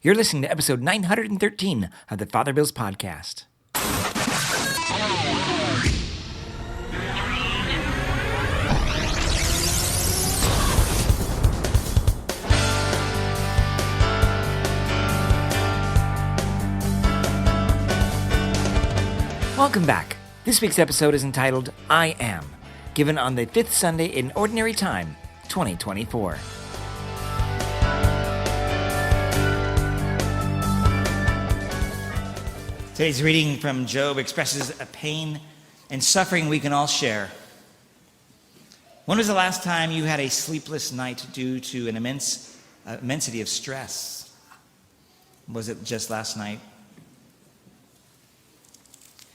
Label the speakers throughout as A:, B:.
A: You're listening to episode 913 of the Father Bills Podcast. Welcome back. This week's episode is entitled I Am, given on the fifth Sunday in Ordinary Time, 2024. Today's reading from Job expresses a pain and suffering we can all share. When was the last time you had a sleepless night due to an immensity of stress? Was it just last night?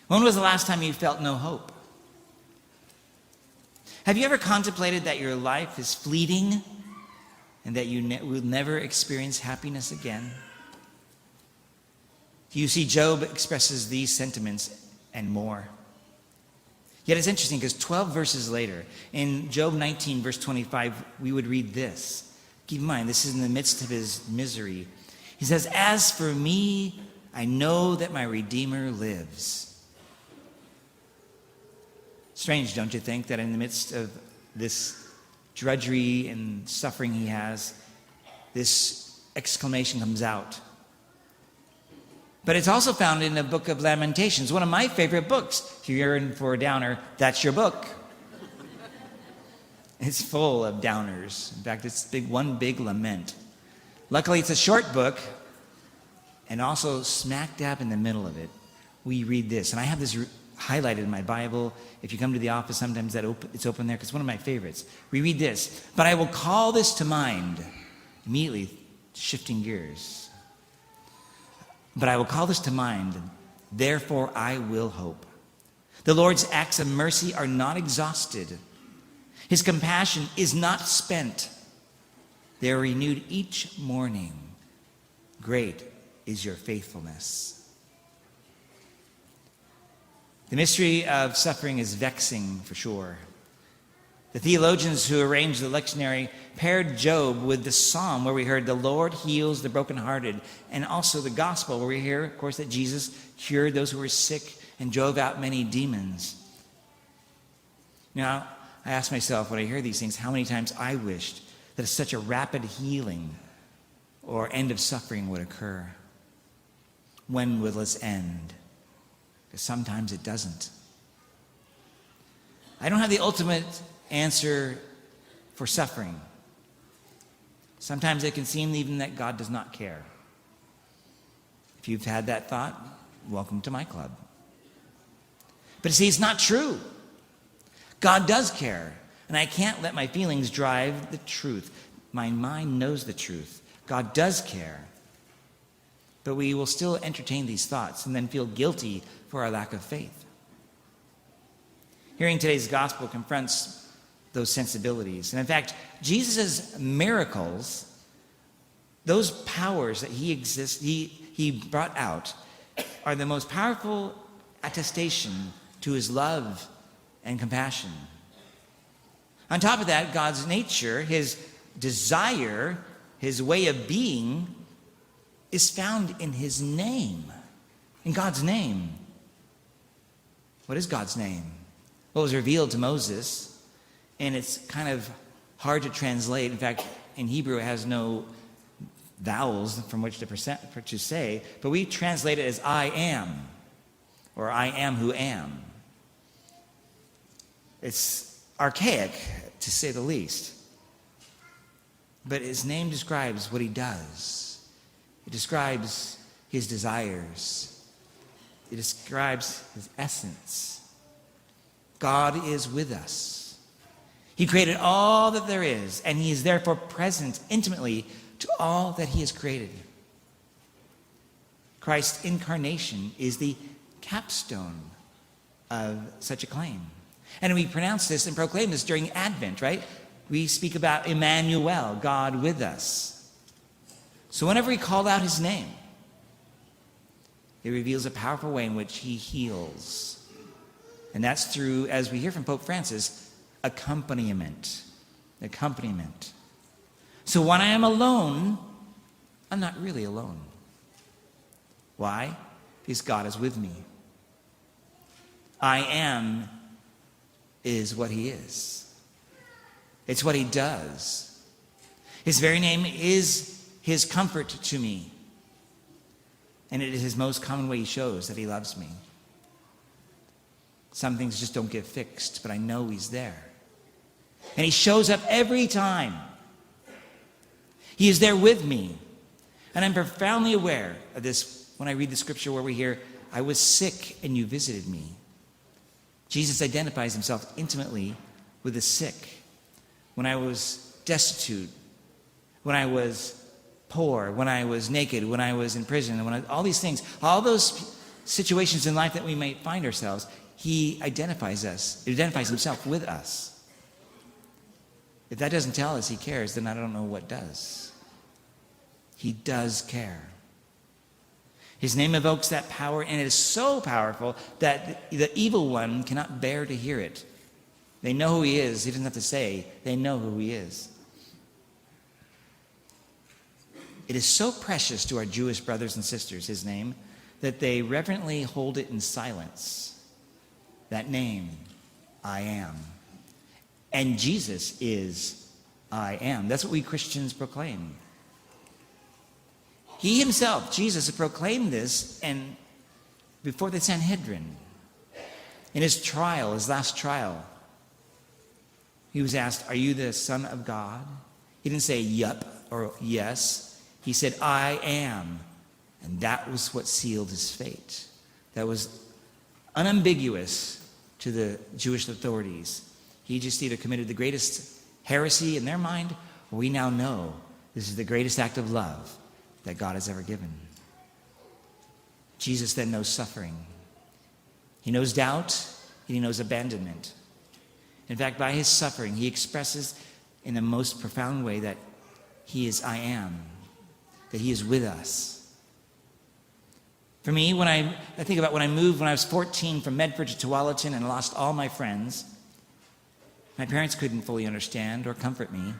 A: When was the last time you felt no hope? Have you ever contemplated that your life is fleeting and that you will never experience happiness again? You see, Job expresses these sentiments and more. Yet it's interesting because 12 verses later, in Job 19, verse 25, we would read this. Keep in mind, this is in the midst of his misery. He says, "As for me, I know that my Redeemer lives." Strange, don't you think, that in the midst of this drudgery and suffering he has, this exclamation comes out. But it's also found in the book of Lamentations, one of my favorite books. If you're in for a downer, that's your book. It's full of downers. In fact, it's one big lament. Luckily, it's a short book, and also smack dab in the middle of it, we read this. And I have this highlighted in my Bible. If you come to the office, sometimes it's open there because it's one of my favorites. We read this, "But I will call this to mind," immediately shifting gears. "But I will call this to mind, therefore I will hope. The Lord's acts of mercy are not exhausted. His compassion is not spent. They are renewed each morning. Great is your faithfulness." The mystery of suffering is vexing for sure. The theologians who arranged the lectionary paired Job with the psalm where we heard the Lord heals the brokenhearted, and also the gospel where we hear, of course, that Jesus cured those who were sick and drove out many demons. Now, I ask myself when I hear these things, how many times I wished that such a rapid healing or end of suffering would occur. When will this end? Because sometimes it doesn't. I don't have the ultimate answer for suffering. Sometimes it can seem even that God does not care. If you've had that thought, welcome to my club. But see, it's not true. God does care, and I can't let my feelings drive the truth. My mind knows the truth. God does care. But we will still entertain these thoughts and then feel guilty for our lack of faith. Hearing today's gospel confronts those sensibilities. And in fact, Jesus' miracles, those powers that he brought out, are the most powerful attestation to his love and compassion. On top of that, God's nature, his desire, his way of being, is found in his name, in God's name. What is God's name? Well, it was revealed to Moses, and it's kind of hard to translate. In fact, in Hebrew, it has no vowels from which to say, but we translate it as I am, or I am who am. It's archaic, to say the least. But his name describes what he does. It describes his desires. It describes his essence. God is with us. He created all that there is, and he is therefore present intimately to all that he has created. Christ's incarnation is the capstone of such a claim. And we pronounce this and proclaim this during Advent, right? We speak about Emmanuel, God with us. So whenever we call out his name, it reveals a powerful way in which he heals. And that's through, as we hear from Pope Francis, accompaniment. Accompaniment. So when I am alone, I'm not really alone. Why? Because God is with me. I am is what he is. It's what he does. His very name is his comfort to me. And it is his most common way he shows that he loves me. Some things just don't get fixed, but I know he's there. And he shows up every time. He is there with me. And I'm profoundly aware of this when I read the scripture where we hear, I was sick and you visited me. Jesus identifies himself intimately with the sick. When I was destitute, when I was poor, when I was naked, when I was in prison, all these things, all those situations in life that we might find ourselves, he identifies himself with us. If that doesn't tell us he cares, then I don't know what does. He does care. His name evokes that power, and it is so powerful that the evil one cannot bear to hear it. They know who he is. He doesn't have to say. They know who he is. It is so precious to our Jewish brothers and sisters, his name, that they reverently hold it in silence. That name, I am. And Jesus is I am. That's what we Christians proclaim. He himself, Jesus, proclaimed this and before the Sanhedrin. In his trial, his last trial, he was asked, are you the Son of God? He didn't say yup or yes. He said, I am. And that was what sealed his fate. That was unambiguous to the Jewish authorities. He just either committed the greatest heresy in their mind, or we now know this is the greatest act of love that God has ever given. Jesus then knows suffering. He knows doubt, and he knows abandonment. In fact, by his suffering, he expresses in the most profound way that he is I am, that he is with us. For me, when I think about when I moved when I was 14 from Medford to Tualatin and lost all my friends, my parents couldn't fully understand or comfort me.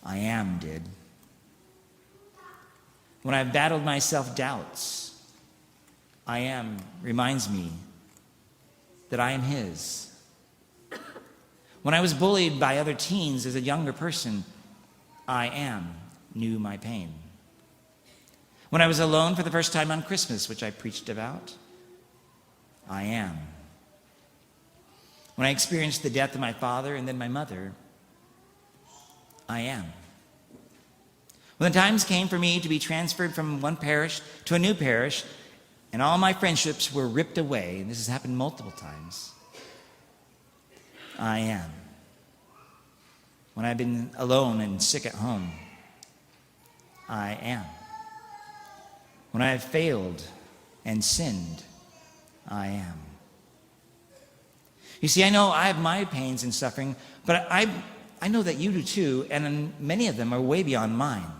A: I am did. When I've battled my self-doubts, I am reminds me that I am his. When I was bullied by other teens as a younger person, I am knew my pain. When I was alone for the first time on Christmas, which I preached about, I am. When I experienced the death of my father and then my mother, I am. When the times came for me to be transferred from one parish to a new parish, and all my friendships were ripped away, and this has happened multiple times, I am. When I've been alone and sick at home, I am. When I have failed and sinned, I am. You see, I know I have my pains and suffering, but I know that you do too, and many of them are way beyond mine.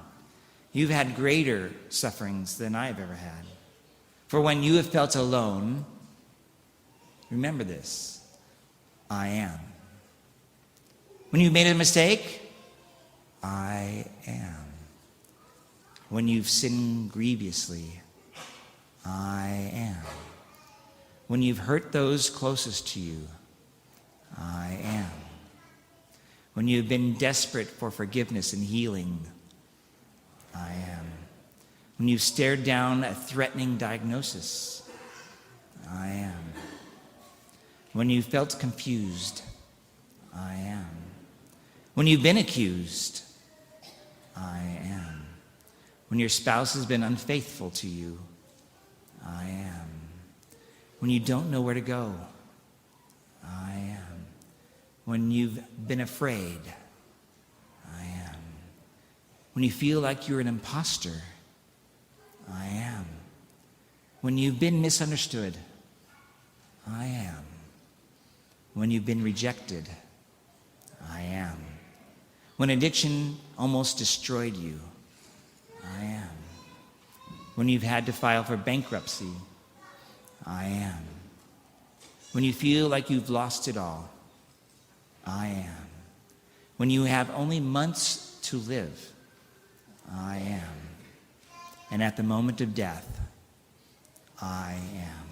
A: You've had greater sufferings than I've ever had. For when you have felt alone, remember this, I am. When you've made a mistake, I am. When you've sinned grievously, I am. When you've hurt those closest to you, I am. When you've been desperate for forgiveness and healing, I am. When you've stared down a threatening diagnosis, I am. When you felt confused, I am. When you've been accused, I am. When your spouse has been unfaithful to you, I am. When you don't know where to go, I am. When you've been afraid, I am. When you feel like you're an imposter, I am. When you've been misunderstood, I am. When you've been rejected, I am. When addiction almost destroyed you, I am. When you've had to file for bankruptcy, I am. When you feel like you've lost it all, I am. When you have only months to live, I am. And at the moment of death, I am.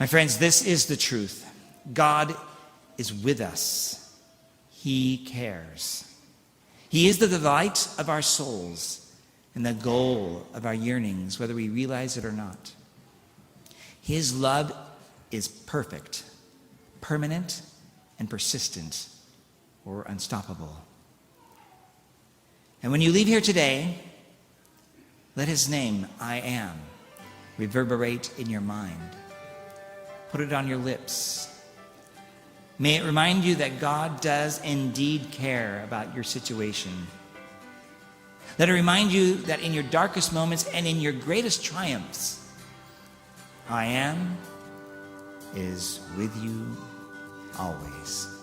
A: My friends, this is the truth. God is with us. He cares. He is the delight of our souls and the goal of our yearnings, whether we realize it or not. His love is perfect, permanent, and persistent, or unstoppable. And when you leave here today, let his name, I am, reverberate in your mind. Put it on your lips. May it remind you that God does indeed care about your situation. Let it remind you that in your darkest moments and in your greatest triumphs, I am is with you always.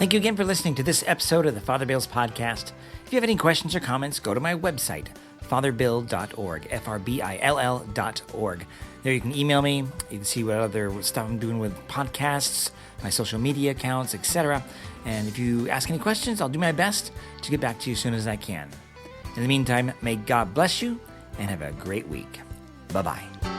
B: Thank you again for listening to this episode of the Father Bills Podcast. If you have any questions or comments, go to my website, fatherbill.org, FRBILL.org. There you can email me. You can see what other stuff I'm doing with podcasts, my social media accounts, etc. And if you ask any questions, I'll do my best to get back to you as soon as I can. In the meantime, may God bless you and have a great week. Bye-bye.